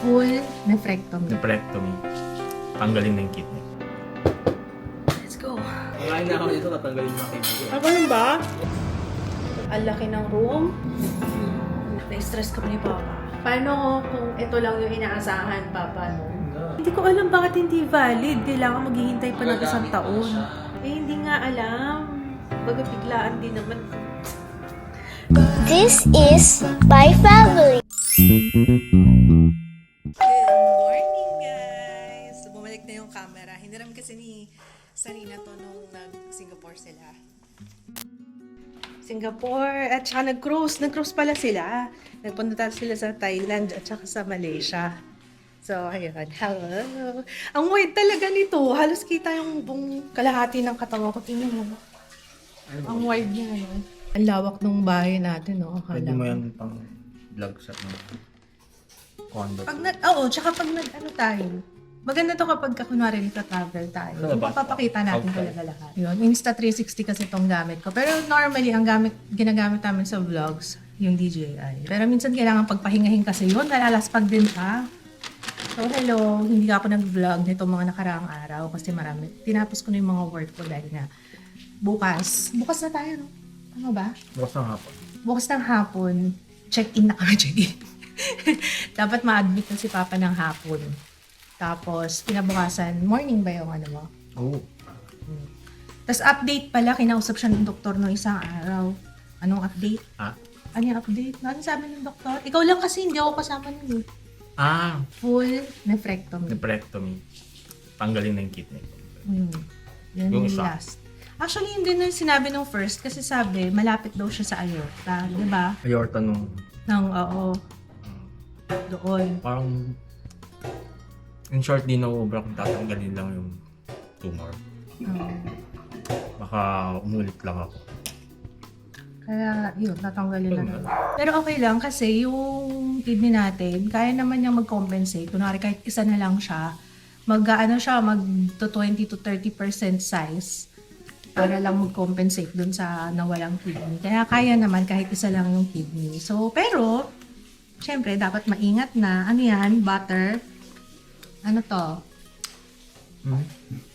Full nephrectomy. Nephrectomy. Tanggalin na yung kidney. Let's go. Kakain na ako dito, tatanggalin na kidney. Ako yun ba? Ang laki ng room. Na-stress ka pa ni Papa. Paano kung ito lang yung inaasahan, Papa, no? Hindi ko alam bakit hindi valid. Kailangan maghihintay pa ng isang taon. Hindi nga alam. Baga biglaan din naman. This is my family. Good morning, guys! So, bumalik na yung camera. Hiniram kasi ni Sarina to nung nag-Singapore sila. Singapore, at saka nag-cruise. Nag-cruise pala sila. Nagpunta sila sa Thailand at saka sa Malaysia. So, ayun. Hello. Ang wide talaga nito. Halos kita yung buong kalahati ng katawan ko. Tingnan mo. Ang wide niya, no? Ang lawak ng bahay natin, no? Pwede mo yan pang vlog sa condo. Tsaka pag nag-ano tayo, maganda to kapag kunwari nagka-travel tayo. Sa labas. Papapakita natin Okay. talaga lahat. Yun, Insta360 kasi itong gamit ko. Pero normally, ang ginagamit namin sa vlogs, yung DJI. Pero minsan kailangan pagpahingahin kasi yun, nalalaspag din ka. So hello, hindi ako nag-vlog nitong mga nakaraang araw kasi marami. Tinapos ko na yung mga work ko dahil nga bukas na tayo, no? Tama ba? Bukas ng hapon. Bukas ng hapon, check-in na kami, check-in. Dapat ma-admit na si Papa ng hapon. Tapos, kinabukasan, morning ba yung ano mo? Oo. Tapos update pala, kinausap siya ng doktor no isang araw. Anong update? Ano yung update? Ano sabi ng doktor? Ikaw lang kasi, hindi ako kasama nun. Full nephrectomy. Nephrectomy. Tanggalin na yung kidney. Yun Yung yung isa. last. Actually, hindi na yung sinabi nung first kasi sabi, malapit daw siya sa aorta. Di ba? Aorta nung Doon. parang in short, di na-over kung tatanggalin lang yung tumor. Baka umulit lang ako. Kaya, yun, tatanggalin na lang. Pero okay lang kasi yung kidney natin, kaya naman niyang mag-compensate. Kunwari, kahit isa na lang siya, mag 20 to 30% size para lang mag-compensate dun sa nawalang kidney. Kaya kaya naman kahit isa lang yung kidney. So, pero, syempre, dapat maingat na. Ano yan? Butter? Ano to?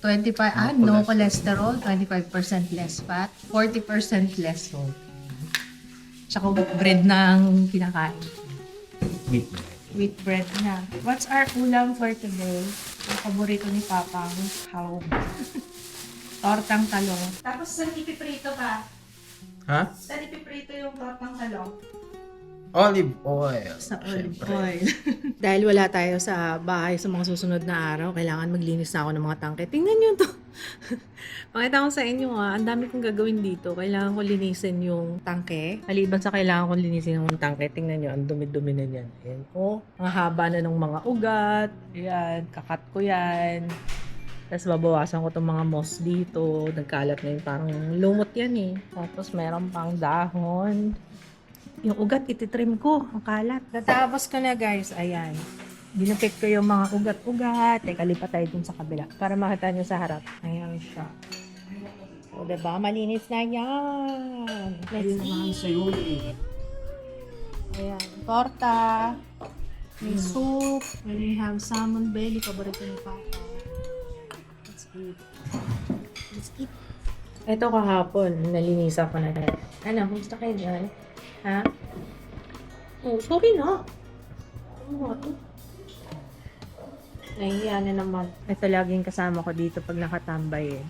25, no cholesterol, 25% less fat, 40% less salt. Tsaka bread ng kinakain. Wheat bread na. What's our ulam for today? Ang paborito ni Papa, how? Tortang talong. Tapos saan ipiprito ka? Ha? Saan ipiprito yung tortang talong? Olive oil. Sa olive Siyempre. oil. Dahil wala tayo sa bahay sa mga susunod na araw, kailangan maglinis na ako ng mga tangke. Tingnan nyo to. Pakita ko sa inyo ang dami kong gagawin dito. Kailangan ko linisin yung tangke. Maliban sa kailangan ko linisin yung tangke, tingnan nyo, ang dumi-dumi na yan. Ayan ko. Ang haba na ng mga ugat. Ayan, kakat ko yan. Tapos babawasan ko itong mga moss dito. Nagkalat na yung parang lumot yan eh. Tapos meron pang dahon. Yung ugat, ititrim ko. Ang kalat. Natapos ko na guys. Ayan. Dinupit ko yung mga ugat-ugat. Teka, lipat tayo dun sa kabila. Para makita nyo sa harap. Ayan siya. O, diba? Malinis na yan. Let's eat. Ayan. Torta. May soup. We have salmon belly. Paborito ni Papa. Let's eat. Let's eat. Ito kahapon. Nalinisan ko na. Ano? Gusto kayo dyan? Ha? Oh, sorry na. Ano ito? Nahihiya na naman. Ito laging kasama ko dito pag nakatambay eh.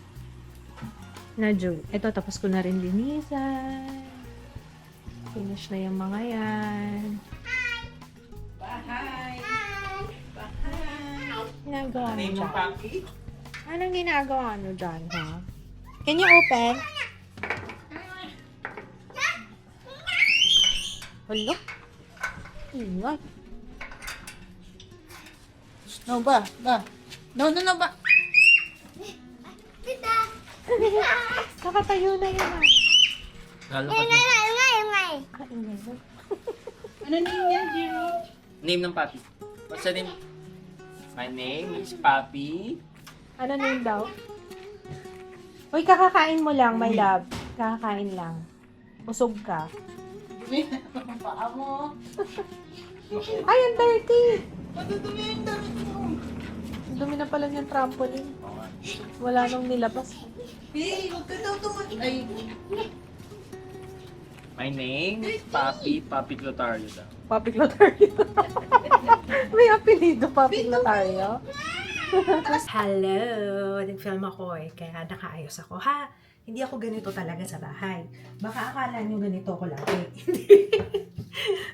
Nadyo. Ito tapos ko na rin linisan. Finish na yung mga yan. Hi! Hi! Ginagawa mo dyan? Anong ginagawa mo dyan, ha? Can you open? Hala? Ingay. No ba? No ba? Kakatayo na yun ah. Lalakad na. Kaingay mo. Ano name niya, Jiro? Name ng papi. What's the name? My name is Papi. Ano name daw? Uy, kakakain mo lang, my love. Kakakain lang. Busog ka. Dumi na ang paa mo. Ay, ang dirty! Madudumi yung damit mo. Ang dumi na pala yung trampoline. Wala nang nilabas. Hey, huwag ka daw tumat. Ay, My name is Papi Clotario daw. Papi Clotario. May apelido, Papi Clotario. Hello! Nag-film ako eh, kaya nakaayos ako. Ha? Hindi ako ganito talaga sa bahay. Baka akala nyo ganito ako lagi.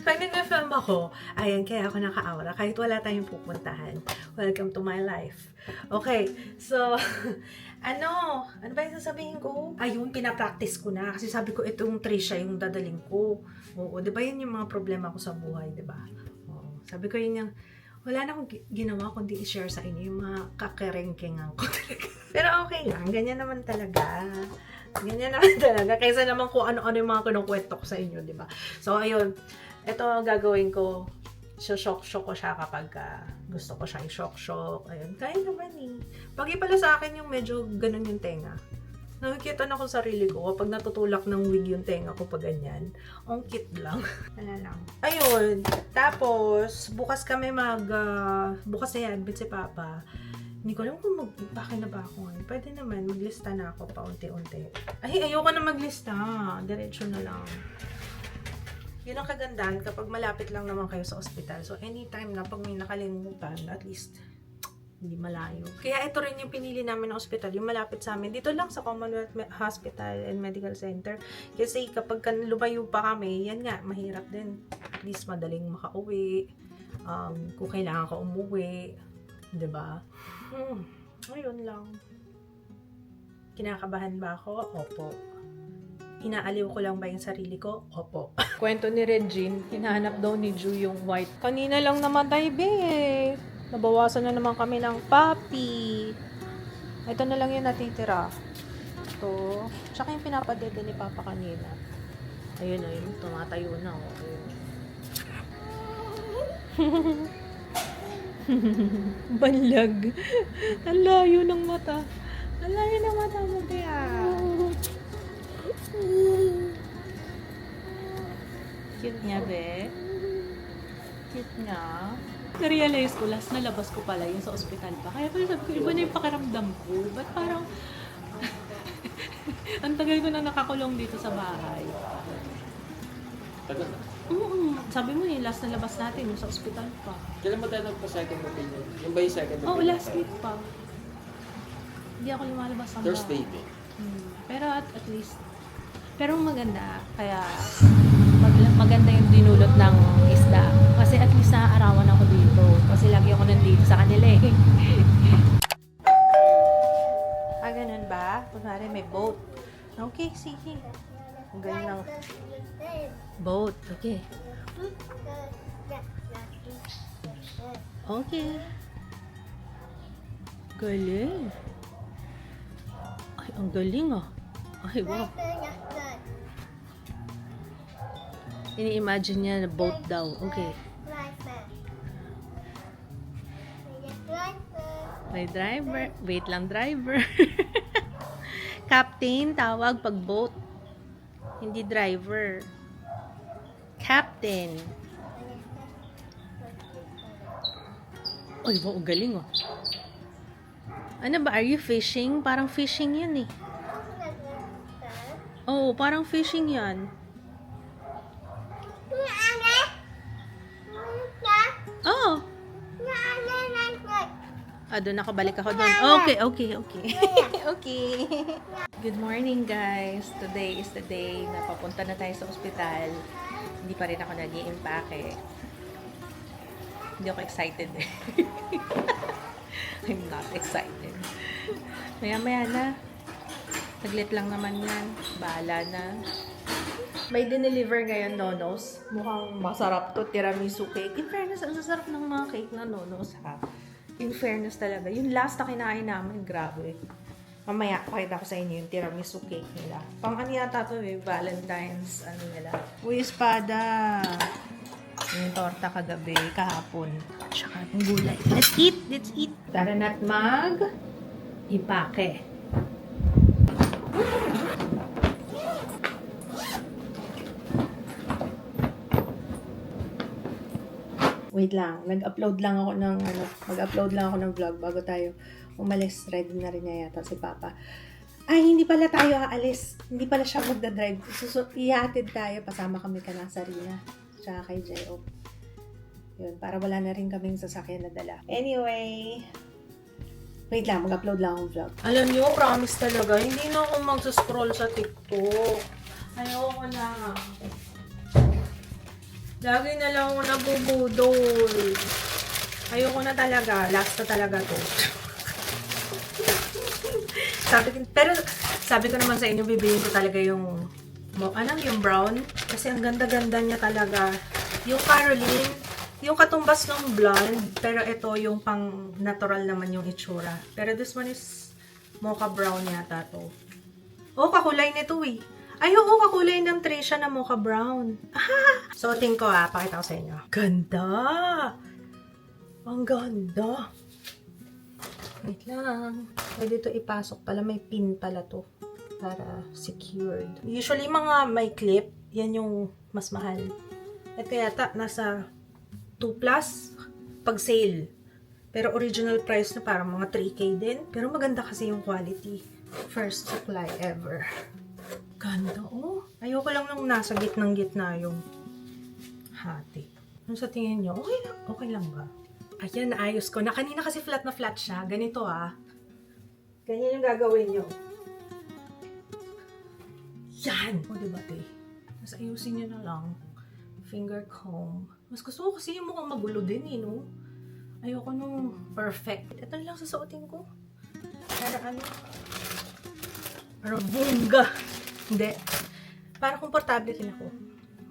Pag nag-film ako, ayan, kaya ako naka-aura. Kahit wala tayong pupuntahan. Welcome to my life. Okay, so, ano ba yung sasabihin ko? Ayun, pinapractice ko na. Kasi sabi ko, itong Trisha yung dadaling ko. Oo, di ba yun yung mga problema ko sa buhay, di ba? Oo, sabi ko yun yung, wala na akong ginawa kundi i-share sa inyo yung mga kakerengkengan ko talaga. Pero okay lang, ganyan naman talaga. Ganyan naman talaga. Kaysa naman kung ano-ano yung mga kinukwento ko sa inyo, di ba? So, ayun. Ito ang gagawin ko. Shock-shock ko siya kapag gusto ko siya i-shock-shock. Ayun. Kaya naman eh. Pagi pala sa akin yung medyo ganun yung tenga. Nakikita na ko sa sarili ko kapag natutulak ng wig yung tenga ko pag ganyan. Ang cute lang. Wala lang. Ayun. Tapos, bukas kami bukas na yan, si Papa. Hindi ko alam kung mag-impake na ba ako ngayon. Pwede naman, maglista na ako paunti-unti. Ay, ayoko na maglista. Diretso na lang. Yun ang kagandahan kapag malapit lang naman kayo sa ospital. So, anytime na pag may nakalimutan, at least, hindi malayo. Kaya ito rin yung pinili namin ng ospital, yung malapit sa amin. Dito lang sa Commonwealth Hospital and Medical Center. Kasi kapag lumayo pa kami, yan nga, mahirap din. At least madaling makauwi. Kung kailangan ka umuwi. Diba? Ayun lang. Kinakabahan ba ako? Opo. Inaaliw ko lang ba yung sarili ko? Opo. Kwento ni Regine, hinahanap daw ni Ju yung white. Kanina lang namatay, babe. Nabawasan na naman kami ng papi. Ito na lang yung natitira. Ito. Tsaka yung pinapadede ni Papa kanina. Ayun, ayun. Tumatayo na. Ayun. Banlag. Ang layo ng mata. Ang layo ng mata mo, kaya. Cute niya, be. Cute niya. Na-realize ko, last na labas ko pala yung sa ospital pa. Kaya pala sabi ko, iba na yung pakiramdam ko. Ba't parang, ang tagal ko na nakakulong dito sa bahay. Tagal na. Sabi mo eh, last na labas natin yung sa ospital pa. Kailan mo tayo nagpa-second opinion? Yung ba yung second Oh, opinion? last week pa. Hindi ako lumalabas ng Thursday bahay. din. Pero at least, pero maganda. Kaya, maganda yung dinulot ng isda. Kasi at least naaarawan ako dito. Kasi lagi ako nandito sa kanila eh. Ganun ba? Kunwari may boat. Okay, sige. Ang galing ng boat. Okay. Okay. Galing. Ay, ang galing ah. Ay, wow. Ini-imagine niya na boat daw. Okay. May driver. Wait lang, driver. Captain, tawag pag boat. Hindi driver. Captain. Ay, wow, galing oh. Ano ba? Are you fishing? Parang fishing yan eh. Oh, parang fishing yan. Oh. Doon nakabalik ako doon. Okay. Okay. Good morning, guys. Today is the day na papunta na tayo sa ospital. Hindi pa rin ako nag-i-impake. Hindi ako excited eh. I'm not excited. Maya-maya na. Saglit lang naman yan. Bahala na. May dineliver ngayon, Nonos. Mukhang masarap to, tiramisu cake. In fairness, ang sasarap ng mga cake na Nonos, ha? In fairness talaga. Yung last na kinain namin, grabe. Mamaya, pakita ko sa inyo yung tiramisu cake nila. Pang ano yata to eh, Valentine's, ano nila. Uy, espada! Yung torta kagabi, kahapon. Tsaka yung gulay. Let's eat! Tara na't ipake. Uy, Wait lang, mag-upload lang ako ng vlog bago tayo umalis. Ready na rin niya yata si Papa. Ay, hindi pala tayo aalis. Hindi pala siya magdadrive. Ihatid tayo. Pasama kami ka na sa Rina. Tsaka kay J.O. Yun, para wala na rin kaming sasakyan na dala. Anyway, wait lang, mag-upload lang akong vlog. Alam niyo, promise talaga, hindi na ako mag-scroll sa TikTok. Ayoko na. Lagi na lang ako nabubudol. Ayoko na talaga. Last na talaga to. Sabi ko naman sa inyo, bibiliin ko talaga yung yung brown. Kasi ang ganda-ganda niya talaga. Yung Caroline, yung katumbas ng blonde. Pero ito yung pang natural naman yung itsura. Pero this one is mocha brown yata to. Oh, kakulay nito eh. Ay, oo, kakulay ng Trisha na mocha brown. Suotin ko pakita ko sa inyo. Ganda! Ang ganda! Wait lang. Pwede ito ipasok pala. May pin pala to. Para secured. Usually, mga may clip, yan yung mas mahal. Ito yata, nasa 2 plus pag sale. Pero original price na parang mga 3K din. Pero maganda kasi yung quality. First supply ever. Ganda, oh. Ayoko lang nung nasa gitnang-gitna yung hati. Ano sa tingin nyo? Okay lang ba? Ayan, naayos ko. Kanina kasi flat na flat siya. Ganito, Ganyan yung gagawin nyo. Yan! O, diba, te? Mas ayusin nyo na lang. Finger comb. Mas gusto ko kasi yung mukhang magulo din, no? Ayoko nung perfect. Ito na lang sasuotin ko. Para bongga! Hindi. Para komportable din ako.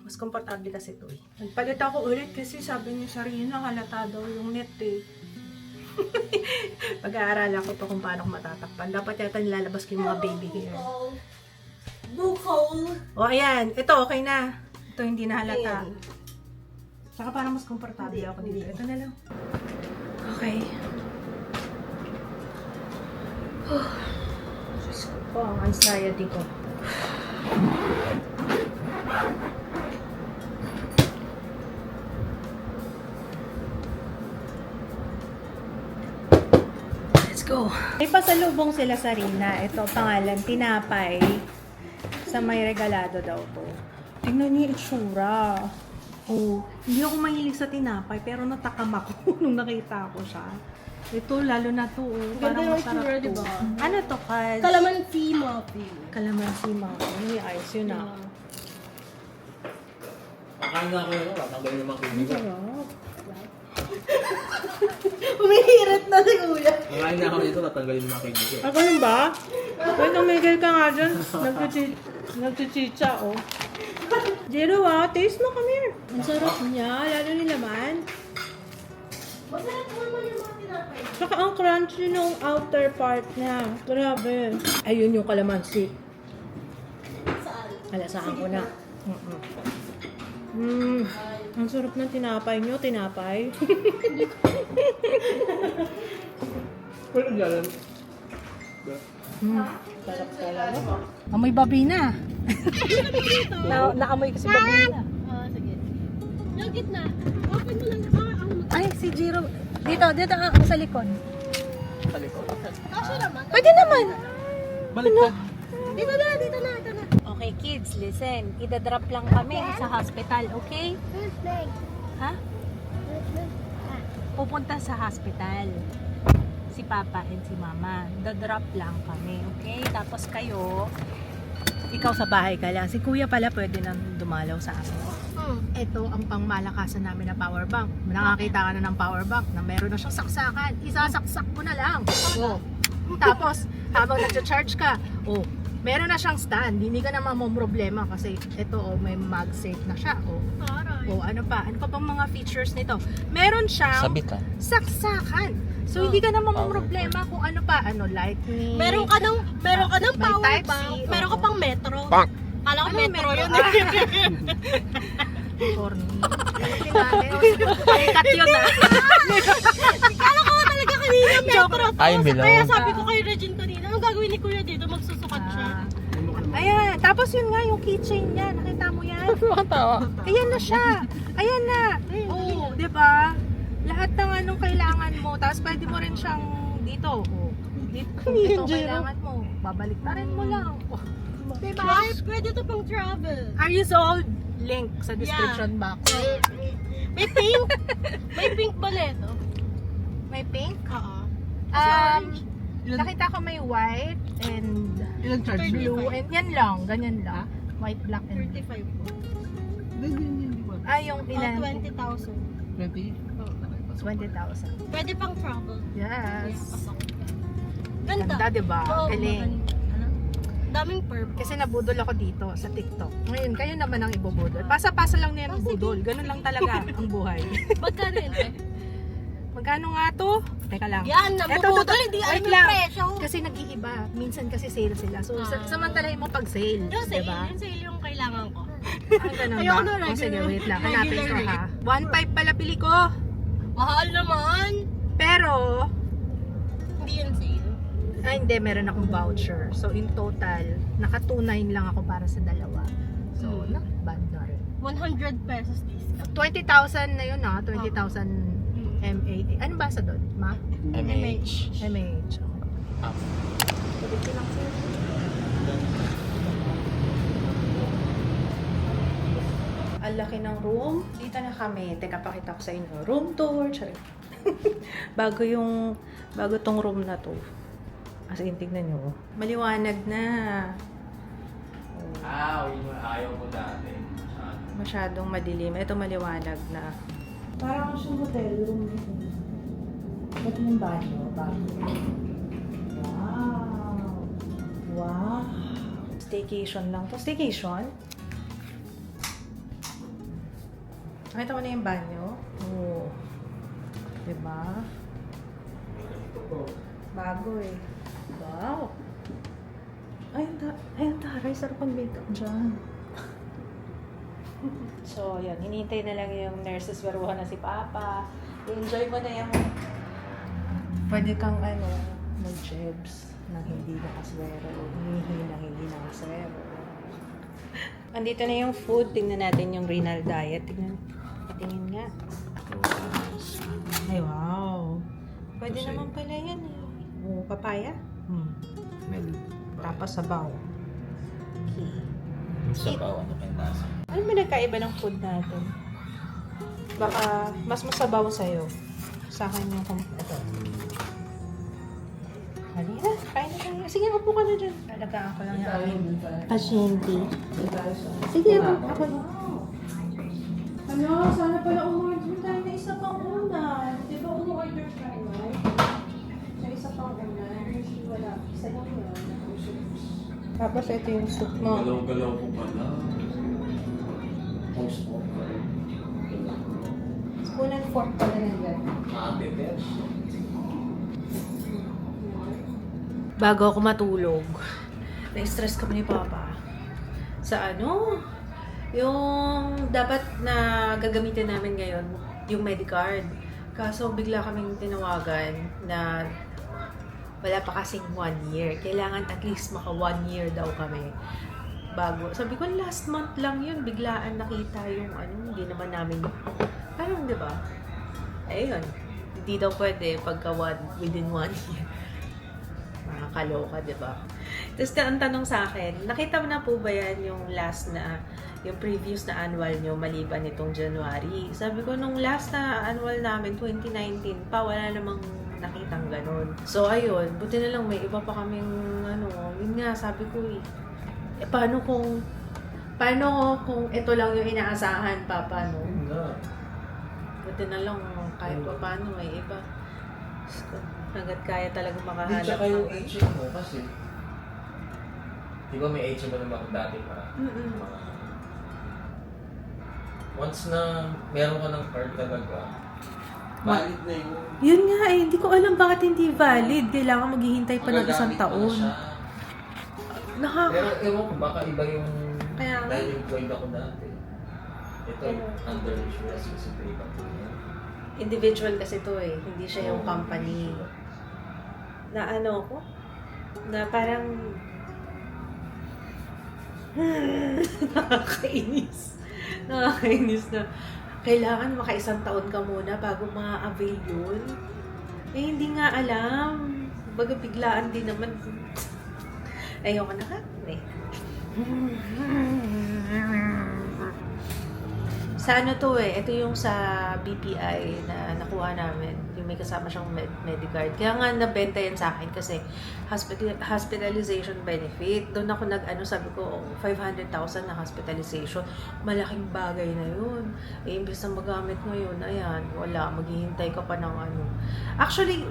Mas komportable kasi ito eh. Nagpalit ako ulit kasi sabi niya sa Rina, halata daw yung net eh. Pag-aaralan ko to kung paano ko matatakpan. Dapat yata nilalabas ko yung mga baby hair. Bukol. O ayan, ito okay na. Ito hindi na halata. Tsaka parang mas komportable ako dito. Ito na lang. Okay. Diyos ko po, ang anxiety ko. Let's go. May pasalubong sila sa Rina. Ito pangalan, tinapay. Sa may regalado daw to. Tingnan niyo yung itsura. Oh, hindi ako mahilig sa tinapay pero natakam ako nung nakita ko siya. Ito, lalo na to. Ganda Parang yung masarap itsura, to. diba? Ano to, Kaz? Calamansi muffin. Calamansi muffin. May ice yun Kakain na ako yun, tatanggalin naman kidney ko. Humihirit na si Kuya. Kakain na ako dito, tatanggalin naman kidney ko. Ako nun ba? Wait, umigil ka nga dyan. Nagchichicha, oh. Jero, taste mo, come here. Ang sarap niya, lalo ni laman. Masarap naman yung mga tinapay. Saka ang crunchy nung outer part niya. Grabe. Ayun yung kalamansi. Saan? Alasaan ko na. Ang sarap ng tinapay nyo, tinapay. Pwede dyan. Sarap talaga. Amoy babi na. Naamoy kasi babi na. Sige. Yung gitna. Open mo lang. Ay, si Jiro. Dito sa likod. Sa likod. Kasya naman. Pwede naman. Balik ka. Dito na. Okay, kids, listen. Ida-drop lang kami sa hospital, okay? Ha? Pupunta sa hospital. Si Papa and si Mama. Da-drop lang kami, okay? Tapos kayo, ikaw sa bahay ka lang. Si Kuya pala pwede nang dumalaw sa amin. Ito ang pangmalakasan namin na power bank. Nakakita ka na ng power bank na meron na siyang saksakan. Isasaksak mo na lang. Oh. Tapos, habang nag-charge ka, meron na siyang stand. Hindi ka na mamomroblema kasi ito, may MagSafe na siya. Ano pa bang mga features nito? Meron siyang saksakan. So, hindi ka na mamomroblema kung ano pa. Lightning. Meron ka ng May power type C, bank. Meron ka pang metro. Kala ko Ano metro metro? yun. Corny. Cut yun Kala ko talaga kanina metro. Ay, bilang. Kaya sabi ko kay Regine kanina, ang gagawin ni Kuya dito, magsusukat siya. Ayan. Tapos yun nga, yung keychain niya. Nakita mo yan? Ayan na siya. Ayan na. Oh, di ba? Lahat ng anong kailangan mo, tapos pwede mo rin siyang dito. Dito, kung ito kailangan mo, babalik na rin mo lang. Diba? Pwede to pang travel. Are you sold? Link sa description box. May pink. May pink ba nito? May pink? Oo. Nakita ko may white and blue. And yan lang, ganyan lang. White, black, and blue. 35 po. Yung Oh, ilan? 20,000. 20,000. Pwede pang travel. Yes. Pasok. Ganda. Ganda, diba? Oo, Galing. maganda. Daming purple. Kasi nabudol ako dito sa TikTok. Ngayon, kayo naman ang ibubudol. Pasa-pasa lang na yan ang budol. Ganun lang talaga ang buhay. Magkano yun eh? Magkano nga to? Teka lang. Yan, Eto, nabubudol. Hindi alam wait yung lang. presyo. Kasi nag-iiba. Minsan kasi sale sila. So, samantalahin mo pag sale. Yung sale, Diba? yung sale yung kailangan ko. Ang ganun Ayoko ba? na O, regular. sige, wait lang. Hanapin ko Regular ha. 1.5 pala bili ko. Mahal naman. Pero, Hindi yun sale. hindi, meron akong voucher. So, in total, naka 2.9 lang ako para sa dalawa. So, not bad na rin. 100 pesos discount. 20,000 na yun ha. 20,000 MA. Ano ba sa doon? Ma? MH. MH. Pwede lang sir. Ang laki ng room. Dito na kami. Teka, pakita ko sa inyo. Room tour. Charing. bago tong room na to. As in, tignan nyo. Maliwanag na. Ayaw mo dati. Masyadong madilim. Ito maliwanag na. Parang siyang hotel room. Ito yung banyo. Wow! Wow! Staycation lang to. Staycation? Nakita mo na yung banyo? Oo. Diba? Bago eh. Wow! Ay, ang taray. Sarap ang makeup dyan. So, yan. Hinihintay na lang yung nurses. Waruhan na si Papa. Enjoy mo na yung... Pwede kang mag-jebs na hindi nakaswero. Humihi na hindi nakaswero. Andito na yung food. Tingnan natin yung renal diet. Tingin nga. Ay, wow. Pwede Kasi- naman pala yan eh. O, papaya? Tapos sabaw. Okay. Sa bawah na pentasa. Ano ba nagkaiba ng food natin? Baka mas masabaw sa'yo. Sa akin yung ito. Halina, kain na tayo. Sige, upo ka na dyan. Talagaan ko lang yung aking pasyente. Sige, ako na. Ano, sana pala umorder tayo na isa pang unan. Di ba umorder tayo, right? Sa isa pang unan. Wala, isa lang yun. Tapos ito yung soup mo. Galaw-galaw ko pala. Post mo. Spoon and fork pala na yan. Maapit Bago ako matulog, na-stress kami ni Papa. Sa yung dapat na gagamitin namin ngayon, yung Medicard. Kaso bigla kaming tinawagan na wala pa kasing 1 year. Kailangan at least maka 1 year daw kami. Bago. Sabi ko, last month lang yun. Biglaan nakita yung hindi naman namin. Parang, di ba? Ayun. Hindi daw pwede pagka within 1 year. Makakaloka, di ba? Tapos ang tanong sa akin, nakita mo na po ba yan yung yung previous na annual nyo maliban nitong January? Sabi ko, nung last na annual namin, 2019 pa, wala namang nakitang ganun. So, ayun, buti na lang may iba pa kaming, yun nga, sabi ko paano kung ito lang yung inaasahan, Papa, no? Buti na lang, kahit pa paano, may iba. Hanggat kaya talaga makahanap. Tsaka yung HM mo kasi, di ba may HM mo naman dati pa? Once na meron ka ng card talaga, valid na yun. Yun nga hindi ko alam bakit hindi valid. Kailangan maghihintay pa ng isang Magagamit mo na taon. siya. Pero ewan ko, baka iba yung Kaya nga. dahil yung point ako dati. Ito, under insurance kasi pay back ko yun. Individual kasi to hindi siya yung company. Na ko? Na parang nakakainis. Nakakainis na kailangan maka-isang taon ka muna bago ma-avail yun. Eh, hindi nga alam. Baga biglaan din naman. Ayoko na ka. Sa ano to ito yung sa BPI na nakuha namin. Yung may kasama siyang Medicard. Kaya nga nabenta yan sa akin kasi hospitalization benefit. Doon ako sabi ko, 500,000 na hospitalization. Malaking bagay na yun. Eh, imbes na magamit ngayon, ayan, wala, maghihintay ka pa ng ano. Actually,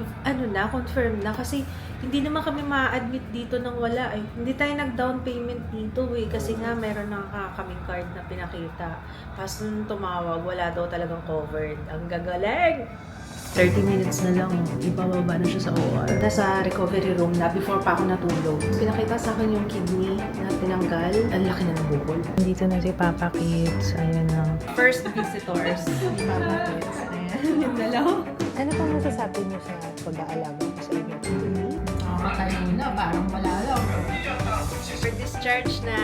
confirm na kasi hindi naman kami ma-admit dito nang wala eh. Hindi tayo nag-down payment dito kasi nga meron na kaming card na pinakita. Tapos nung tumawag, wala daw talagang covered. Ang gagaling! 30 minutes na lang, ibababa na siya sa OR. Nasa recovery room na before pa ako natulog. Pinakita sa akin yung kidney na tinanggal. Ang laki na ng bukol. Dito na si Papa Kids. Ayan na. First visitors ni Papa Kids. Ayan. Yung dalaw. Ano pang masasabi niyo sa pag-aalaga ko sa inyo? Matayo na, parang wala lang. For discharge na.